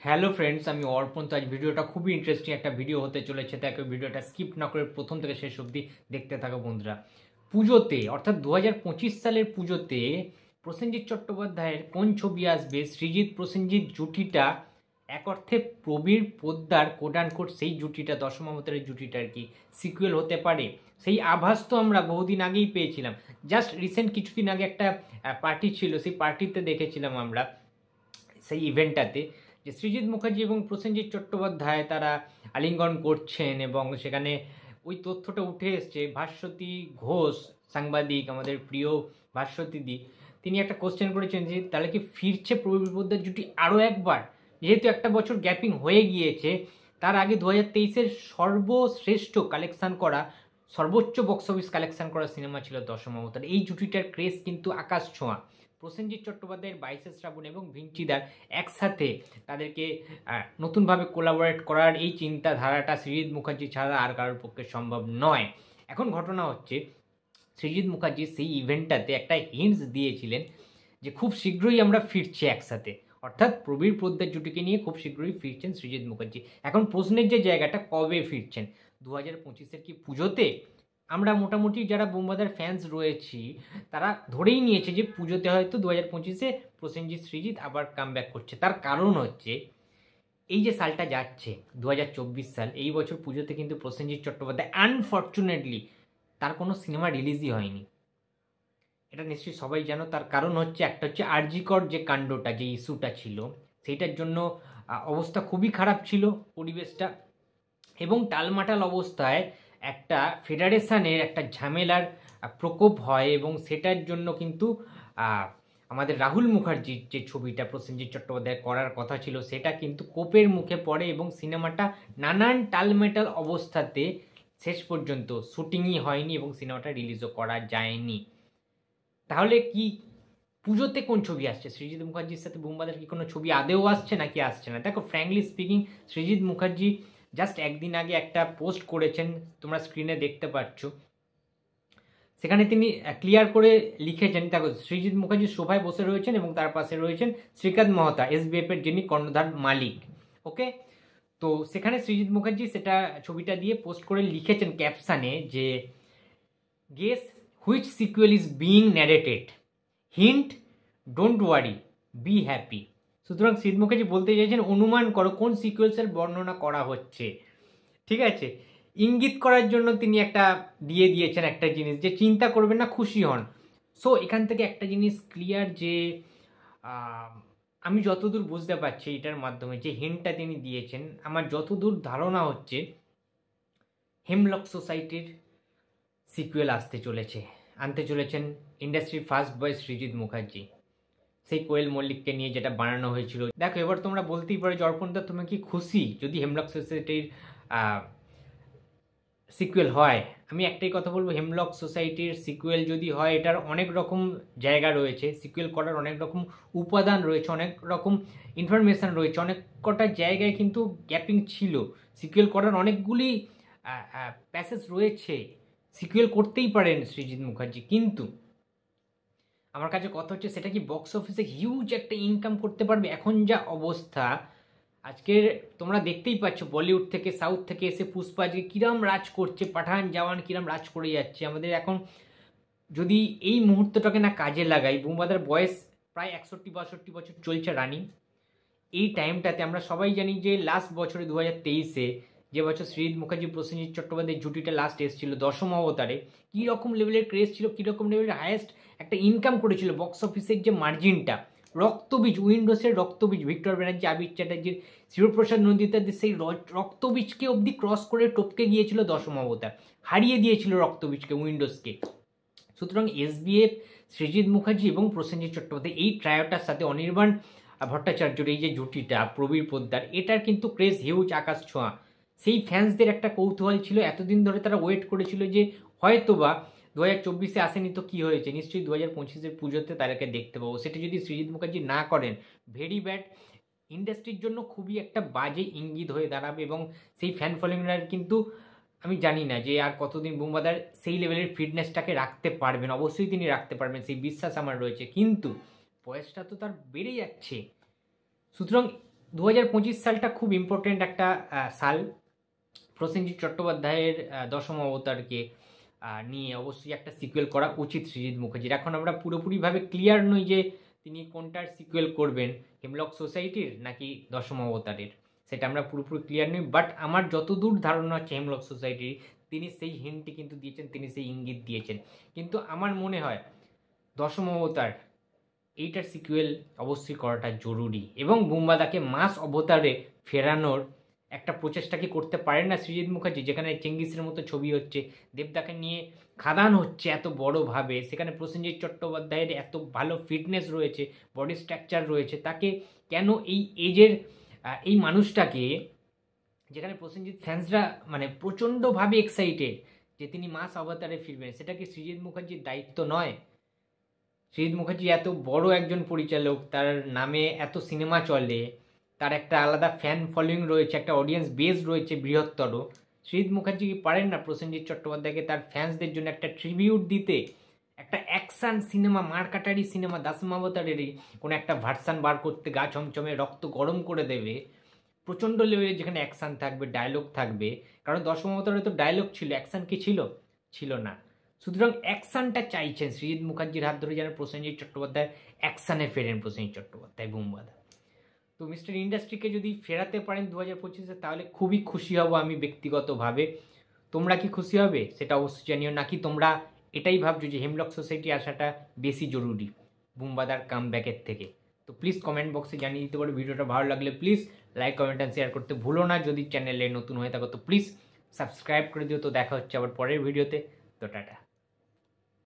Hello friends, আমি অর্পণ। তো আজ ভিডিওটা খুবই ইন্টারেস্টিং একটা ভিডিও হতে চলেছে, তাই ভিডিওটা স্কিপ না করে প্রথম থেকে শেষ অবধি দেখতে থাকো বন্ধুরা। পুজোতে অর্থাৎ 2025 সালের পুজোতে প্রসেনজিৎ চট্টোপাধ্যায়ের কোন ছবি আসবে? সৃজিত প্রসেনজিৎ জুটিটা এক অর্থে প্রবীর পোদ্দার কোট সেই জুটিটা, দশমাবতারের জুটিটা আর কি সিকুয়েল হতে পারে। সেই আভাস তো আমরা বহুদিন আগেই পেয়েছিলাম। জাস্ট রিসেন্ট কিছুদিন আগে একটা পার্টি ছিল, সেই পার্টিতে দেখেছিলাম আমরা, সেই ইভেন্টটাতে, যে সৃজিত মুখার্জি এবং প্রসেনজিৎ চট্টোপাধ্যায় তারা আলিঙ্গন করছেন এবং সেখানে ওই তথ্যটা উঠে এসছে। ভাস্বতী ঘোষ, সাংবাদিক, আমাদের প্রিয় ভাস্বতীদি, তিনি একটা কোশ্চেন করেছেন যে তাহলে কি ফিরছে প্রবীর পোদ্দার জুটি আরও একবার? যেহেতু একটা বছর গ্যাপিং হয়ে গিয়েছে, তার আগে 2023-এর সর্বশ্রেষ্ঠ কালেকশন করা, সর্বোচ্চ বক্স অফিস কালেকশন করা সিনেমা ছিল দশমাবতার। এই জুটিটার ক্রেজ কিন্তু আকাশ ছোঁয়া। প্রসেনজিৎ চট্টোপাধ্যায়ের 22শে শ্রাবণ এবং ভিঞ্চিদার একসাথে তাদেরকে নতুনভাবে কোলাবোরেট করার এই চিন্তাধারাটা সৃজিত মুখার্জি ছাড়া আর কারোর পক্ষে সম্ভব নয়। এখন ঘটনা হচ্ছে, সৃজিত মুখার্জি সেই ইভেন্টটাতে একটা হিন্টস দিয়েছিলেন যে খুব শীঘ্রই আমরা ফিরছি একসাথে, অর্থাৎ প্রবীর পোদ্দার জুটিকে নিয়ে খুব শীঘ্রই ফিরছেন সৃজিত মুখার্জি। এখন প্রশ্নের যে জায়গাটা, কবে ফিরছেন? 2025-এর কি পুজোতে? আমরা মোটামুটি যারা বুম্বাদার ফ্যান্স রয়েছি তারা ধরেই নিয়েছে যে পুজোতে হয়তো 2025-এ প্রসেনজিৎ সৃজিত আবার কামব্যাক করছে। তার কারণ হচ্ছে, এই যে সালটা যাচ্ছে 2024 সাল, এই বছর পুজোতে কিন্তু প্রসেনজিৎ চট্টোপাধ্যায় আনফর্চুনেটলি তার কোনো সিনেমা রিলিজই হয়নি। এটা নিশ্চয়ই সবাই জানো। তার কারণ হচ্ছে, একটা হচ্ছে আরজিকর যে কাণ্ডটা, যে ইস্যুটা ছিল, সেইটার জন্য অবস্থা খুবই খারাপ ছিল পরিবেশটা, এবং টালমাটাল অবস্থায় একটা ফেডারেশনের একটা ঝামেলার প্রকোপ হয়, এবং সেটার জন্য কিন্তু আমাদের রাহুল মুখার্জির যে ছবিটা প্রসেনজিৎ চট্টোপাধ্যায় করার কথা ছিল সেটা কিন্তু কোপের মুখে পড়ে, এবং সিনেমাটা নানান টালমেটাল অবস্থাতে শেষ পর্যন্ত শুটিংই হয়নি এবং সিনেমাটা রিলিজও করা যায়নি। তাহলে কি পুজোতে কোন ছবি আসছে? সৃজিত মুখার্জির সাথে বুম্বাদার কি কোনো ছবি আদেও আসছে নাকি আসছে না? দেখো, frankly speaking, Srijit Mukherjee just একদিন আগে একটা পোস্ট করেছেন, তোমরা স্ক্রিনে দেখতে পাচ্ছ। সেখানে তিনি ক্লিয়ার করে লিখেছেন, দেখো, সৃজিত মুখার্জি সোফায় বসে রয়েছেন এবং তার পাশে রয়েছেন শ্রীকান্ত মহতা, এসবিএফের যিনি কর্ণধার মালিক। ওকে, তো সেখানে সৃজিত মুখার্জি সেটা ছবিটা দিয়ে পোস্ট করে লিখেছেন ক্যাপশানে যে guess which sequel is being narrated, hint don't worry, be happy. সুতরাং সৃজিত মুখার্জি বলতে চাইছেন, অনুমান করো কোন সিকুয়েলসের বর্ণনা করা হচ্ছে। ঠিক আছে, ইঙ্গিত করার জন্য তিনি একটা দিয়ে দিয়েছেন একটা জিনিস, যে চিন্তা করবেন না, খুশি হন। সো এখান থেকে একটা জিনিস ক্লিয়ার, যে আমি যতদূর বুঝতে পারছি এটার মাধ্যমে যে হিন্টটা তিনি দিয়েছেন, আমার যতদূর ধারণা হচ্ছে হেমলক সোসাইটির সিকুয়েল আনতে চলেছেন ইন্ডাস্ট্রির ফার্স্ট বয় সৃজিত মুখার্জি, সেই কোয়েল মল্লিককে নিয়ে যেটা বানানো হয়েছিল। দেখো, এবার তোমরা বলতেই পারো যে অর্পণদা, তুমি কি খুশি যদি হেমলক সোসাইটির সিকুয়েল হয়? আমি একটাই কথা বলবো, হেমলক সোসাইটির সিকুয়েল যদি হয়, এটার অনেক রকম জায়গা রয়েছে, সিকুয়েল করার অনেক রকম উপাদান রয়েছে, অনেক রকম ইনফরমেশান রয়েছে, অনেক কটা জায়গায় কিন্তু গ্যাপিং ছিল। সিকুয়েল করার অনেকগুলি প্যাসেজ রয়েছে, সিকুয়েল করতেই পারেন সৃজিত মুখার্জি। কিন্তু আমার কাছে কথা হচ্ছে, সেটা কি বক্স অফিসে হিউজ একটা ইনকাম করতে পারবে? এখন যা অবস্থা, আজকের তোমরা দেখতেই পাচ্ছ বলিউড থেকে, সাউথ থেকে এসে পুষ্পা আজকে কিরাম রাজ করছে, পাঠান জওয়ান কিরাম রাজ করে যাচ্ছে। আমাদের এখন যদি এই মুহূর্তটাকে না কাজে লাগাই, বুম্বাদার বয়স প্রায় 61-62 বছর চলছে রানিং। এই টাইমটাতে আমরা সবাই জানি যে লাস্ট বছরে 2023-এ, যে বছর সৃজিত মুখার্জি প্রসেনজিৎ চট্টোপাধ্যায়ের জুটিটা লাস্ট এসেছিল দশম অবতারে, কীরকম লেভেলের ক্রেজ ছিল, কীরকম লেভেলের হায়েস্ট একটা ইনকাম করেছিল। বক্স অফিসের যে মার্জিনটা, রক্তবীজ, উইন্ডোজের রক্তবীজ, ভিক্টর ব্যানার্জি, আবির চ্যাটার্জির, শিবপ্রসাদ নন্দিতাদের সেই রক্তবীজকে অবধি ক্রস করে টপকে গিয়েছিল দশম অবতার, হারিয়ে দিয়েছিল রক্তবীজকে, উইন্ডোজকে। সুতরাং এসবিএফ, সৃজিত মুখার্জি এবং প্রসেনজিৎ চট্টোপাধ্যায়, এই ট্রায়োটার সাথে অনির্বাণ ভট্টাচার্যর এই যে জুটিটা প্রবীর পোদ্দার, এটার কিন্তু ক্রেজ হিউজ, আকাশ ছোঁয়া। সেই ফ্যান্সদের একটা কৌতূহল ছিল, এতদিন ধরে তারা ওয়েট করেছিল যে হয়তোবা 2024-এ আসেনি তো কি হয়েছে, নিশ্চয়ই 2025-এর পুজোতে তাদেরকে দেখতে পাবো। সেটা যদি সৃজিত মুখার্জি না করেন, ভেরি ব্যাড, ইন্ডাস্ট্রির জন্য খুবই একটা বাজে ইঙ্গিত হয়ে দাঁড়াবে। এবং সেই ফ্যান ফলোয়িংরা কিন্তু আমি জানি না যে আর কতদিন বুম্বাদার সেই লেভেলের ফিটনেসটাকে রাখতে পারবেন। অবশ্যই তিনি রাখতে পারবেন, সেই বিশ্বাস আমার রয়েছে, কিন্তু বয়সটা তো তার বেড়ে যাচ্ছে। সুতরাং 2025 সালটা খুব ইম্পর্টেন্ট একটা সাল। প্রসেনজিৎ চট্টোপাধ্যায়ের দশম অবতারকে নিয়ে অবশ্যই একটা সিকুয়েল করা উচিত সৃজিত মুখার্জির। এখন আমরা পুরোপুরিভাবে ক্লিয়ার নই যে তিনি কোনটার সিকুয়েল করবেন, হেমলক সোসাইটির নাকি দশম অবতারের, সেটা আমরা পুরোপুরি ক্লিয়ার নই। বাট আমার যতদূর ধারণা হচ্ছে হেমলক সোসাইটির, তিনি সেই হিন্টটি কিন্তু দিয়েছেন, তিনি সেই ইঙ্গিত দিয়েছেন। কিন্তু আমার মনে হয় দশম অবতার এইটার সিকুয়েল অবশ্যই করাটা জরুরি, এবং বুম্বাদাকে মাস অবতারে ফেরানোর একটা প্রচেষ্টা কি করতে পারেন না সৃজিত মুখার্জি? যেখানে চেঙ্গিসের মতো ছবি হচ্ছে, দেবদাকে নিয়ে খাদান হচ্ছে এত বড়োভাবে, সেখানে প্রসেনজিৎ চট্টোপাধ্যায়ের এত ভালো ফিটনেস রয়েছে, বডি স্ট্রাকচার রয়েছে, তাকে কেন এই এজের এই মানুষটাকে, যেখানে প্রসেনজিৎ ফ্যান্সরা মানে প্রচণ্ডভাবে এক্সাইটেড যে তিনি মাস অবতারে ফিরবেন, সেটা কি সৃজিত মুখার্জির দায়িত্ব নয়? সৃজিত মুখার্জি এত বড় একজন পরিচালক, তার নামে এত সিনেমা চলে, তার একটা আলাদা ফ্যান ফলোয়িং রয়েছে, একটা অডিয়েন্স বেস রয়েছে বৃহত্তর। সৃজিত মুখার্জি কি পারেন না প্রসেনজিৎ চট্টোপাধ্যায়কে তার ফ্যান্সদের জন্য একটা ট্রিবিউট দিতে, একটা অ্যাকশান সিনেমা, মারকাটারি সিনেমা দশম অবতারেরই কোনো একটা ভার্সান বার করতে, গা ছমছমে রক্ত গরম করে দেবে প্রচণ্ড লেভেলে, যেখানে অ্যাকশান থাকবে, ডায়লগ থাকবে? কারণ দশম অবতারে তো ডায়লগ ছিল, অ্যাকশান কি ছিল? ছিল না। সুতরাং অ্যাকশানটা চাইছেন সৃজিত মুখার্জির হাত ধরে যেন প্রসেনজিৎ চট্টোপাধ্যায় অ্যাকশানে ফেরেন, প্রসেনজিৎ চট্টোপাধ্যায় বুম্বাদা। তো মিস্টার ইন্ডাস্ট্রিকে যদি ফেরাতে পারেন 2025-এ, তাহলে খুবই খুশি হব আমি ব্যক্তিগতভাবে। তোমরা কি খুশি হবে সেটা অবশ্যই জানিও, নাকি তোমরা এটাই ভাবছো যে হেমলক সোসাইটি আসাটা বেশি জরুরি বুম্বাদার কামব্যাকের থেকে? তো প্লিজ কমেন্ট বক্সে জানিয়ে দিতে পারো। ভিডিওটা ভালো লাগলে please like, comment and share করতে ভুলো না। যদি চ্যানেলে নতুন হয়ে থাকো তো প্লিজ সাবস্ক্রাইব করে দিও। তো দেখা হচ্ছে আবার পরের ভিডিওতে। তো টাটা।